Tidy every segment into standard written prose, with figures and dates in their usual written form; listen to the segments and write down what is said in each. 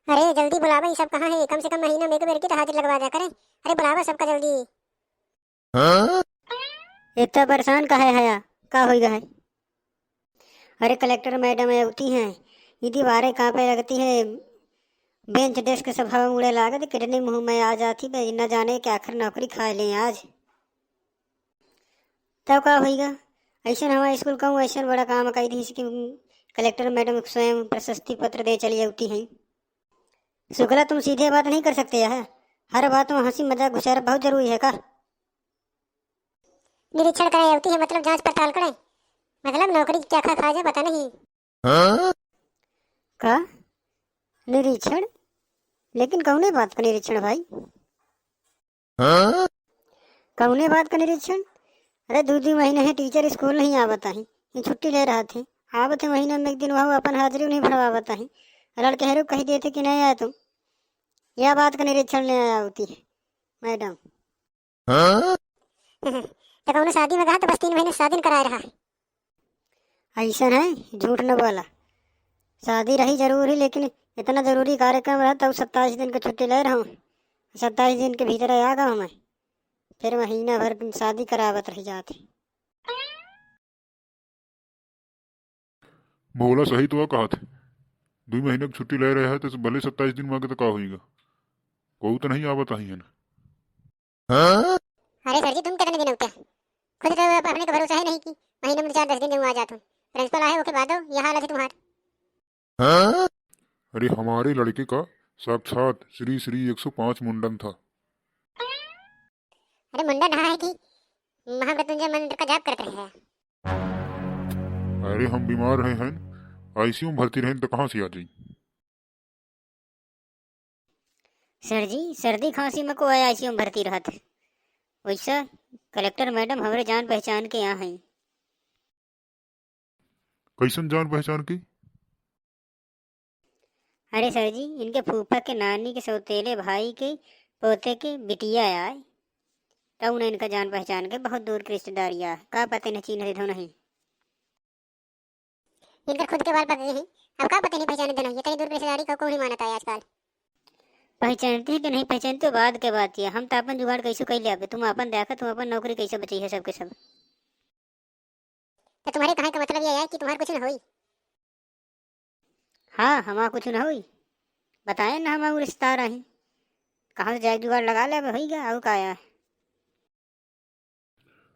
अरे जल्दी बुलावा, ये सब कहाँ है? कम से कम महीना में एक बार की तो हाजिर लगवा दिया करें। अरे बुलावा सबका जल्दी। इतना परेशान का है हया? का होइगा है? अरे कलेक्टर मैडम होती हैं। ये दीवारें कहाँ पे लगती है? बेंच डेस्क सब हवा में उड़े लागत कितने मुंह में आ जाती भाई, न जाने कि आखिर नौकरी खा लें आज। तब का होइगा? ऐसा हमारे स्कूल का ऐसा बड़ा काम कही थी कि कलेक्टर मैडम स्वयं प्रशस्ति पत्र दे चली होती हैं। शुक्ला तुम सीधे बात नहीं कर सकते है? हर बात में हंसी मजाक घुसारा बहुत जरूरी है का? निरीक्षण कराई होती है मतलब जांच पड़ताल करें? मतलब नौकरी क्या खा खा जाए पता नहीं। का निरीक्षण? लेकिन कौने बात का निरीक्षण भाई? कौने बात का निरीक्षण? अरे दो दो महीने है टीचर स्कूल नहीं आवता है, ये छुट्टी ले रहा थे। आवत है महीने में एक दिन वहाँ अपन हाजिरी नहीं भरवाता है। लड़के हरू कही देते कि नहीं आया तुम। यह बात का निरीक्षण ले आया होती है मैडम। तो कौन शादी में कहा तो बस 3 महीने शादी करा रहा है। ऐसा है, झूठ न बोला। शादी रही जरूरी, लेकिन इतना जरूरी कार्यक्रम रहा तब 27 दिन की छुट्टी ले रहा हूँ। 27 दिन के भीतर आ गया हूँ मैं। फिर महीना भर शादी करावत रही जाती। बोला सही तो कहा थे। 2 महीने की छुट्टी ले रहे हैं तो भले 27 दिन मांगे तो का होगा। कोई तो नहीं आवत ही है ना। अरे सर जी तुम कितने दिन होते खुद तो अपने को भरोसा है नहीं कि महीने में 4-10 दिन जब आ जाता हूँ। प्रिंसिपल आए ओके बाद यह हालत है तुम्हारी। अरे हमारे लड़के का साक्षात श्री श्री 105 मुंडन था। अरे मुंडा नहा है कि महामृत्युंजय मंत्र का जाप करते हैं। अरे हम बीमार रहे हैं, आईसीयू में भर्ती रहे तो कहाँ से आ जाई। सर जी सर्दी खांसी में को आईसीयू में भर्ती रहा थे। वैसा कलेक्टर मैडम हमारे जान पहचान के यहाँ हैं। कैसन जान पहचान की? अरे सर जी इनके फूफा के नानी के सौतेले भाई के पोते के बिटिया आए, तब उन्हें इनका जान पहचान के बहुत दूर की रिश्तेदारी आए। का पता नहीं चीन धो नहीं। इनका खुद के बाल पते नहीं, अब का पता नहीं पहचाने देना, ये कहीं दूर की रिश्तेदारी को नहीं मानता है आजकल। पहचानते हैं कि नहीं पहचानते तो बाद के बात है। हम तो अपन जुगाड़ कैसे कैले आवे, तुम अपन देखा, तुम अपन नौकरी कैसे बची है सबके सब। तो तुम्हारे कहा का मतलब ये है कि तुम्हारे कुछ न होई। हाँ हमारा कुछ न हुई, बताए ना हमारा रिश्ता रही। कहाँ से जाए जुगाड़ लगा ले हो गया और का आया।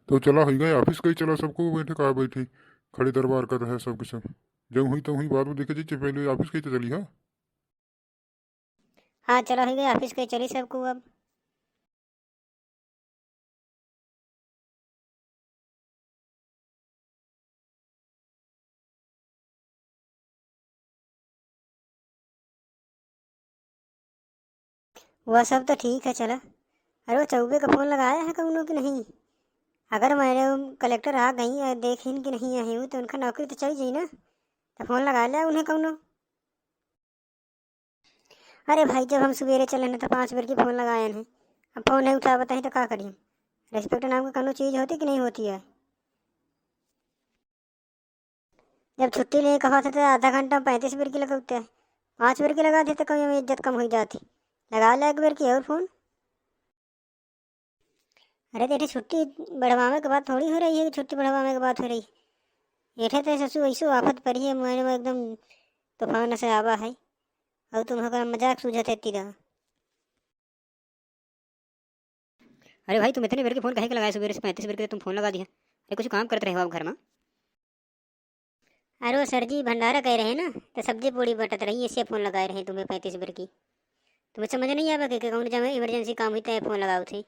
तो चला ही गए ऑफिस कहीं चला, सबको बैठे कहा बैठे खड़े दरबार कर रहे हैं सबके सब। जब हुई तो हुई, बाद में देखे जी पहले ऑफिस कहीं तो चली। हाँ हाँ चलो हो गया ऑफिस के चली सबको अब। वह सब तो ठीक है चला। अरे वो चौबे का फोन लगाया है कौनों की नहीं? अगर मैंने कलेक्टर आ गई और देखी कि नहीं आई हूँ तो उनका नौकरी तो चल जाई ना। तो फोन लगा लिया उन्हें कौनों। अरे भाई जब हम सवेरे चले ना तो 5 बार की फोन लगाए हैं, अब फोन नहीं उठा बताए तो क्या करिए। रेस्पेक्ट नाम की कोनो चीज़ होती कि नहीं होती है? जब छुट्टी लेने कहा था तो आधा घंटा 35 बार की लगाते हैं। 5 बार की लगा दी तो कभी हमें इज्जत कम हो जाती। लगा लिया एक बार की और फोन। अरे तेरी छुट्टी बढ़वाने के बाद थोड़ी हो रही है कि छुट्टी बढ़वाने के बाद हो रही है। एठे तो ससु ऐसो आफत पड़ी है मैंने में एकदम तूफान से आवा है, और तुम हमारा मजाक सूझत है तीरा। अरे भाई तुम इतने बार के फोन कहे के लगाए सवेरे से 35 बार के तुम फोन लगा दिया। अरे कुछ काम करते रहे हो आप घर में? अरे वो सर जी भंडारा कह रहे हैं ना, तो सब्जी पूड़ी बटत रही इससे फ़ोन लगाए रहे तुम्हें 35 बार की। तुम्हें समझ नहीं आवा कि कौन जब इमरजेंसी काम हुई तो फ़ोन लगाओ थे।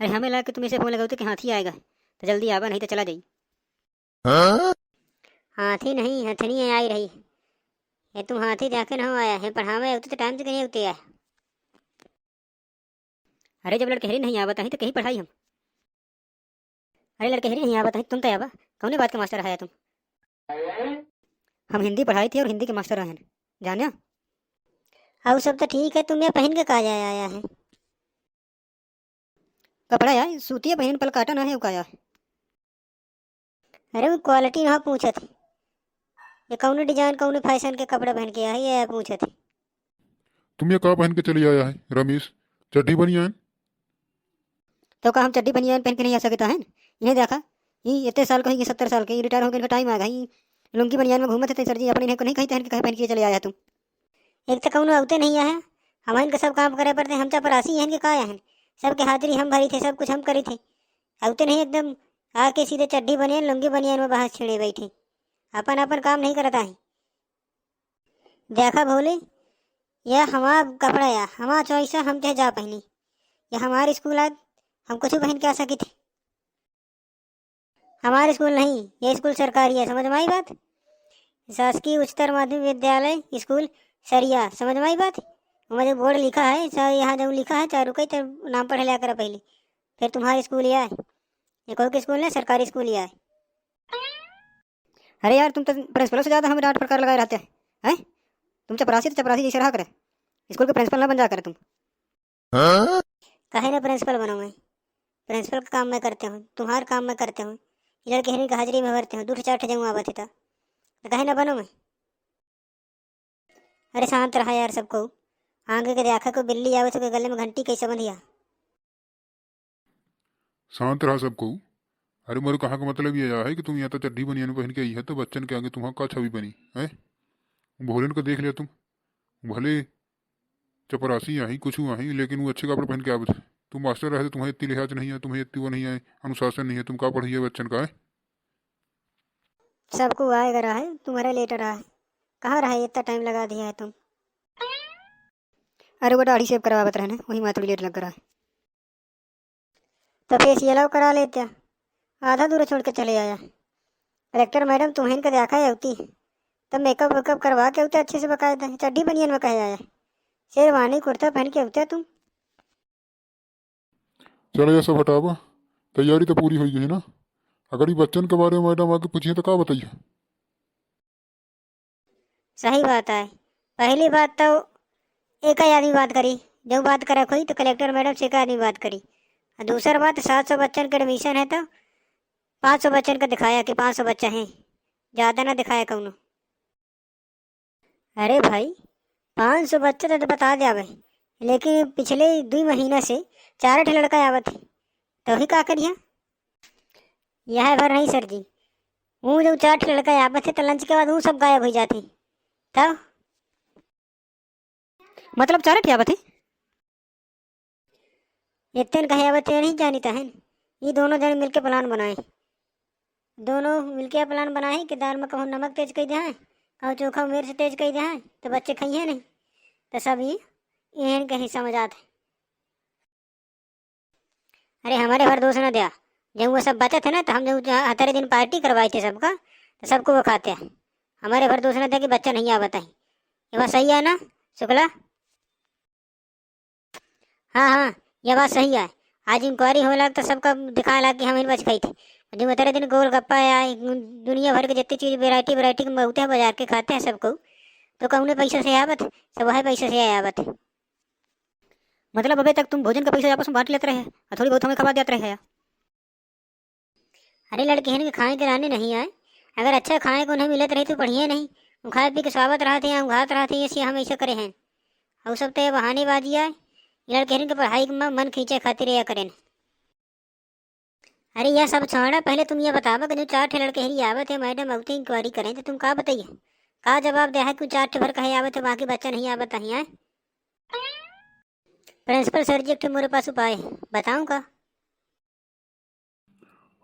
अरे हमें लगा कि तुम इसे फ़ोन लगाओ तो कि हाथी आएगा तो जल्दी आवा, नहीं तो चला जाई। हाथी नहीं हथनी आई रही है। तुम हाथी जाके ना हो आया है पढ़ावे उतने तो टाइम से कहीं उतने आया। अरे जब लड़के हरी नहीं आवा तो कहीं पढ़ाई हम। अरे लड़के हरी नहीं आवा तुम तो आवा। कौन बात का मास्टर आया तुम? हम हिंदी पढ़ाई थी और हिंदी के मास्टर हैं जाना। अब सब तो ठीक है, तुम ये पहन के कहा जाया आया है? कपड़ा यार सूती पहन पल काटा ना है उकाया। अरे वो क्वालिटी ना पूछा थी, ये कौन डिजाइन कौन फैशन के कपड़े पहन के आया ये पूछा थी। तुम ये कहाँ पहन के चले आया है रमेश? चड्ढी बनियान? तो का हम चड्डी बनियान पहन के नहीं आ सकता है? इन्हें देखा, ये इतने साल का ही, 70 साल के, ये रिटायर हो गए, इनका टाइम आ गया, ये लुंगी बनियान में घूमते थे सर जी, अपने इन्हें को नहीं कहीं पहन के चले आया तुम। एक तो कौन आउते नहीं आया, हम इनका सब काम करे पड़ते, हम चपरासी हैं कि का हैं, सबके हाजिरी हम भरी थे, सब कुछ हम करी थे। आउते नहीं एकदम आके सीधे चड्डी बनियान लुंगी बनियान में बाहर छिड़े बैठे, अपन अपन काम नहीं करता है। देखा भोले, यह हमारा कपड़ा या हमारा चॉइस है, हम चाहे जा पहनी, यह हमारे स्कूल आज हम कुछ पहन के आ सकी थे। हमारे स्कूल नहीं, ये स्कूल सरकारी है, समझ में आई बात? शासकीय उच्चतर माध्यमिक विद्यालय स्कूल सरिया, समझ में आई बात? मुझे बोर्ड लिखा है, यहाँ जो लिखा है चारों का नाम पढ़ लिया कर पहले, फिर तुम्हारे स्कूल यह है, ये कोई के स्कूल है, सरकारी स्कूल यह है। अरे यार, तुम तो प्रिंसिपलों से ज़्यादा हमें डांट फटकार लगाए रहते हैं। तुम चपरासी तो चपरासी जैसे रहा करे, स्कूल के प्रिंसिपल ना बन जा कर तुम। कहे ना प्रिंसिपल बनो, मैं प्रिंसिपल का काम मैं करते हूँ, तुम्हारा काम मैं करते हूँ, ये लड़के हिरनी का हाजिरी में भरते हूँ, 2-4 जगह आवा थे तो कहे ना बनो मैं। अरे शांत रहा यार सबको, आगे के देखा को बिल्ली आवे तो गले में घंटी कैसे बंधिया। शांत रहा सबको। अरे मेरे कहा का मतलब ये है कि तुम यहाँ तो चड्ढी बनियान पहन के आई है तो बच्चन के आगे तुम्हारा का छवि बनी है? भोलेन को देख लिया तुम, भले चपरासी आई कुछ आई, लेकिन वो अच्छे कपड़े पहन के आवे थे। तुम मास्टर रहे तो तुम्हें इतनी लिहाज नहीं है, तुम्हें इतनी वो नहीं है, अनुशासन नहीं है, तुम का पढ़ी है बच्चन का है? सबको आएगा रहा है, तुम्हारा लेट रहा है, कहाँ रहा है, इतना टाइम लगा दिया है तुम। अरे वो दाढ़ी शेव करवावत रहने, वही माँ थोड़ी लेट लग रहा है। तो फेसियल अब करा लेते, आधा दूर छोड़ के चले आया। कलेक्टर मैडम तुम्हें इनका देखा है होती, तब मेकअप वेकअप करवा के होते अच्छे से बकायदा, चड्डी बनियान में कहे आया, शेरवानी कुर्ता पहन के होते तुम। चलो ये सब हटावा, तैयारी तो पूरी हो गई है ना? अगर ये बच्चन के बारे में मैडम आके पूछिए तो क्या बताइए? सही बात है, पहली बात तो एक ही आदमी बात करी, जो बात करा कोई तो कलेक्टर मैडम से एक आदमी बात करी, और दूसरा बात 700 बच्चन का एडमिशन है तो 500 बच्चन का दिखाया कि 500 बच्चा हैं, ज़्यादा ना दिखाया कौनो। अरे भाई 500 बच्चे तो बता दिया भाई, लेकिन पिछले 2 महीना से 4 लड़का आवत है, तो ही का करिए? यह भर नहीं सर जी, वो जब 4 लड़का आवत है तो लंच के बाद वो सब गायब हो जाते तब। मतलब 4 आवत है? इतने कहे आवत है नहीं जानी है, ये दोनों जन मिलके प्लान बनाए, दोनों मिलके प्लान बनाए कि दाल में कहूँ नमक तेज कर दे, कहूँ चोखा मिर्च तेज कर दे, तो बच्चे खाइए नहीं, तो सब ये कहीं समझ आते। अरे हमारे भर दोस्त न दिया, जब वो सब बचे थे ना तो हम जब 18 दिन पार्टी करवाए थे सबका, तो सबको वो खाते हैं, हमारे भर दोस्त न दिया कि बच्चा नहीं आ बताए, ये बात सही है ना शुक्ला? हाँ हाँ ये बात सही है, आज इंक्वायरी हो लग तो सबका दिखा लगा कि हम इन बच खाई थे, जो 18 दिन गोलगप्पा या दुनिया भर के जितनी चीज़ वैरायटी के बहुते हैं बाजार के खाते हैं सबको, तो कौन पैसा से आवत, सब वही पैसा से आवत है। मतलब अबे तक तुम भोजन का पैसा आपस में बांट लेते रहे और थोड़ी बहुत हमें खवा देते रहे। अरे लड़के हैं कि खाए के रहने नहीं आए, अगर अच्छा खाए को उन्हें मिलत रही तो बढ़िया नहीं, हम खाए पी के स्वागत रहते हैं, हम घात रहते हैं, हम ऐसा करे हैं, और सब तो बहानेबाजी आए, लड़के हैं कि पढ़ाई में मन खींचे खातिर या करें। अरे यह सब छोड़ा, पहले तुम ये बताओ कि जो 4 लड़के हरी आवत है मैडम अवती इंक्वायरी करें तो तुम का बताइए, का जवाब दे है कि 4 भर कहे आवत है बाकी बच्चा नहीं आवत है? प्रिंसिपल सर जी एक मेरे पास उपाय है, बताऊं का?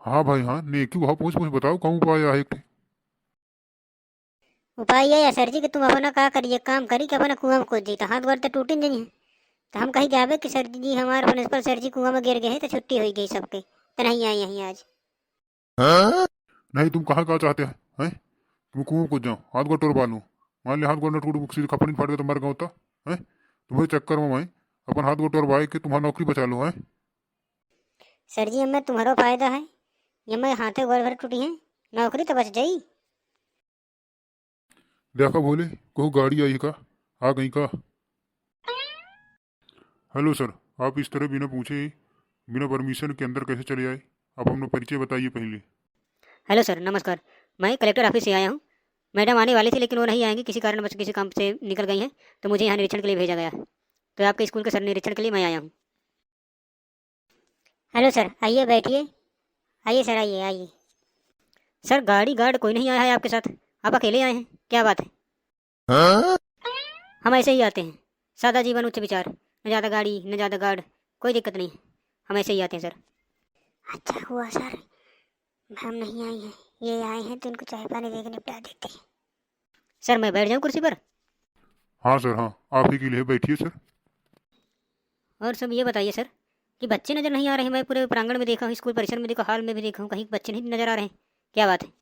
हाँ भाई हाँ, नेकी वहाँ पूछ पूछ बताओ कहूँ पाया है? उपाय यह है सर जी कि तुम अपना का करिए, काम करी कि अपना कुआं में कूद जी, तो हाथ गोड़ तो टूटे नहीं है, तो हम कहीं जावे कि सर जी हमारे प्रिंसिपल सर जी कुआं में गिर गए हैं तो छुट्टी हो गई सबके, तो नहीं आए यहीं आज। नहीं तुम कहाँ का चाहते हैं? तुम कुएं में कूद जाओ, हाथ गोड़ टोर पालू, मान लिया हाथ गोड़ न टूट सीधे खपड़ी फाट गया तो मर गया होता है? तुम्हारे चक्कर में मैं अपन हाथ गोड़ टोर के तुम्हारा नौकरी बचा लूँ है? सर जी हमें तुम्हारा फायदा है, ये मैं हाथे गोड़ भर टूटी है, नौकरी तो बच जाई। देखा बोले कोई गाड़ी आई का, आ गई का? हेलो सर, आप इस तरह बिना पूछे बिना परमिशन के अंदर कैसे चले आए? आप अपना परिचय बताइए पहले। हेलो सर, नमस्कार, मैं कलेक्टर ऑफिस से आया हूँ, मैडम आने वाली थी लेकिन वो नहीं आएंगी, किसी कारणवश किसी काम से निकल गई हैं, तो मुझे यहाँ निरीक्षण के लिए भेजा गया। तो आपके स्कूल के सर निरीक्षण के लिए मैं आया हूँ। हेलो सर, आइए बैठिए। आइए सर, आइए आइए। सर गाड़ी गार्ड कोई नहीं आया है आपके साथ, आप अकेले आए हैं, क्या बात है? हम ऐसे ही आते हैं, सादा जीवन उच्च विचार, न ज़्यादा गाड़ी न ज़्यादा गार्ड, कोई दिक्कत नहीं, हम ऐसे ही आते हैं सर। अच्छा हुआ सर, हम नहीं आई हैं, ये आए हैं तो इनको चाय पानी दे के निपटा देते हैं। सर मैं बैठ जाऊँ कुर्सी पर? हाँ सर, हाँ आप ही के लिए बैठिए सर। और सब ये बताइए सर कि बच्चे नज़र नहीं आ रहे हैं, मैं पूरे प्रांगण में देखा हूँ, स्कूल परिसर में देखा, हॉल में भी देखा हूँ, कहीं बच्चे नहीं नज़र आ रहे हैं, क्या बात है?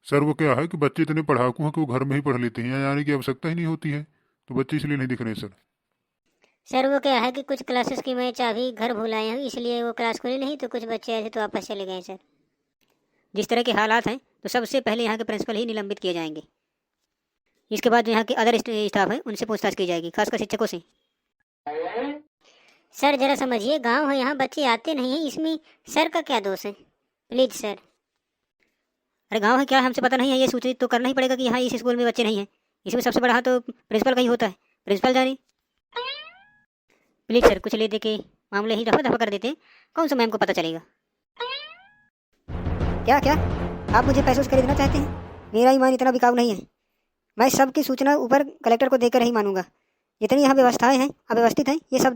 सर वो क्या है कि बच्चे इतने पढ़ाकू हैं कि वो घर में ही पढ़ लेते हैं, यहाँ आने की आवश्यकता ही नहीं होती है, तो बच्चे इसलिए नहीं दिख रहे सर। सर वो क्या है कि कुछ क्लासेस की मैं चाबी घर भूल आया हूँ, इसलिए वो क्लास खुली नहीं, तो कुछ बच्चे ऐसे तो वापस चले गए सर। जिस तरह के हालात हैं तो सबसे पहले यहाँ के प्रिंसिपल ही निलंबित किए जाएंगे, इसके बाद जो यहाँ के अदर स्टाफ हैं उनसे पूछताछ की जाएगी, खासकर शिक्षकों से। सर जरा समझिए, गांव है, यहाँ बच्चे आते नहीं हैं, इसमें सर का क्या दोष है? Please sir. अरे गांव है क्या, हमसे पता नहीं है, ये सूचित तो करना ही पड़ेगा कि यहाँ इस स्कूल में बच्चे नहीं हैं, इसमें सबसे बड़ा हाथ तो प्रिंसिपल का ही होता है, प्रिंसिपल जाने। प्लीज़ सर कुछ ले दे के मामले ही रफा दफा कर देते हैं, कौन सा मैम को पता चलेगा? क्या क्या आप मुझे पैसों से खरीदना चाहते हैं? मेरा ईमान इतना बिकाऊ नहीं है, मैं सबकी सूचना ऊपर कलेक्टर को देकर ही मानूंगा। जितनी यहाँ व्यवस्थाएं हैं अव्यवस्थित हैं, ये सब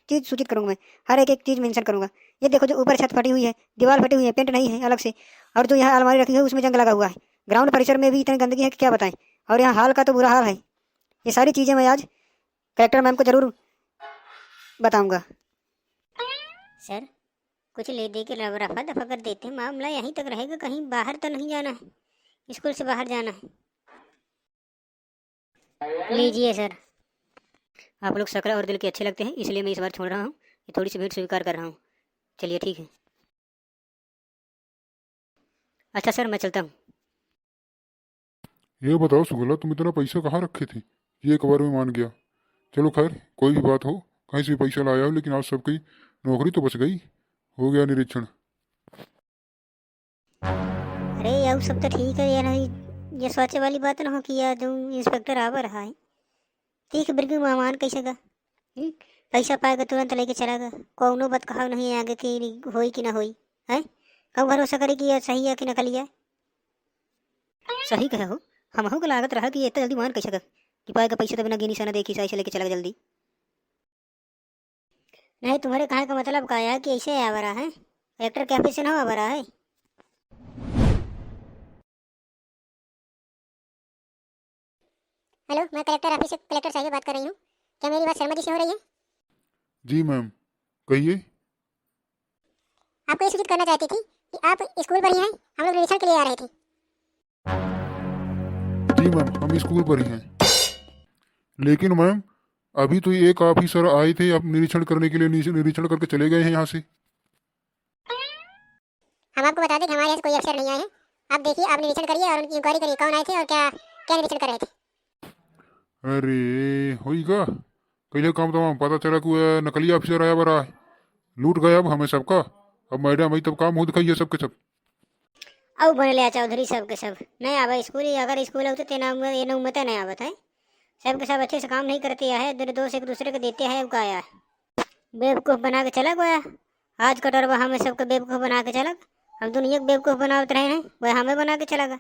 चीज़ सूचित करूँगा मैं, हर एक चीज़ मेंशन करूँगा। ये देखो जो ऊपर छत फटी हुई है, दीवार फटी हुई है, पेंट नहीं है अलग से, और जो यहाँ अलमारी रखी है उसमें जंग लगा हुआ है, ग्राउंड परिसर में भी इतनी गंदगी है कि क्या बताएं, और यहाँ हाल का तो बुरा हाल है। ये सारी चीज़ें मैं आज कलेक्टर मैम को ज़रूर बताऊँगा। सर कुछ ले दे के रफा दफा कर देते हैं, मामला यहीं तक रहेगा, कहीं बाहर तो नहीं जाना है, स्कूल से बाहर जाना है। लीजिए सर। आप लोग शक्ल और दिल के अच्छे लगते हैं, इसलिए मैं इस बार छोड़ रहा हूँ, ये थोड़ी सी भीड़ स्वीकार कर रहा हूँ। चलिए ठीक है। अच्छा सर मैं चलता हूँ। ये बताओ सुगला, तुम इतना पैसा कहाँ रखे थे, ये एक बार में मान गया। चलो खैर कोई भी बात हो, कहीं से भी पैसा लाया हो, लेकिन आज सबकी नौकरी तो बच गई, हो गया निरीक्षण। अरे यार सब तो ठीक है यार, ये सोचे वाली बात ना हो कि यार जो इंस्पेक्टर आ रहा है ठीक बिल्कुल मेहमान कैसे का पैसा पाएगा तुरंत लेके चला गया, कौनो बात कहा नहीं है आगे कि होई कि ना होई है, कब भरोसा करे कि यह सही है कि नकली है? सही कहे हो, हम को लागत रहा कि ये इतना जल्दी मान कैसे कि पाएगा पैसा तो बिना गिनी सा ना देखी सा ऐसे लेके चला गया जल्दी। नहीं तुम्हारे कहा का मतलब क्या है कि ऐसे आ रहा है, कलेक्टर के ऑफिस से ना आ रहा है? हेलो, मैं कलेक्टर ऑफिस से कलेक्टर साहब से बात कर रही हूँ, क्या मेरी बात शर्मा जी से हो रही है? जी मैम कहिए। आपको ये सूचित करना चाहती थी कि आप स्कूल पर ही हैं, हम लोग निरीक्षण के लिए आ रहे थे। जी मैम हम स्कूल पर ही हैं, लेकिन मैम अभी तो एक ऑफिसर आए थे आप निरीक्षण करने के लिए, निरीक्षण करके चले गए हैं यहाँ से। हम आपको बता दें कि हमारे यहाँ से कोई अफसर नहीं आए हैं, आप देखिए, आप निरीक्षण करिए और उनकी इंक्वायरी करिए कौन आए थे और क्या क्या निरीक्षण कर रहे थे। अरे होईगा कैसे काम तमाम पता चला कि वह नकली ऑफिसर आया बरा है, लूट गया अब हमें सबका, अब मैडम भाई तब काम हो दिखाइए सबके सब। अब बन लिया चौधरी सब के सब नहीं आवा स्कूल, अगर स्कूल होते तेना ये न उम्मत नहीं आवत है, सबके सब अच्छे से काम नहीं करते है, दोस्त एक दूसरे को देते हैं, का आया बेवकूफ़ बना के चला गया, आज कटरवा हमें सबको बेवकूफ़ बना के चला, हम दुनिया को बेवकूफ़ बनाते रहे हैं, वह हमें बना के चला गया।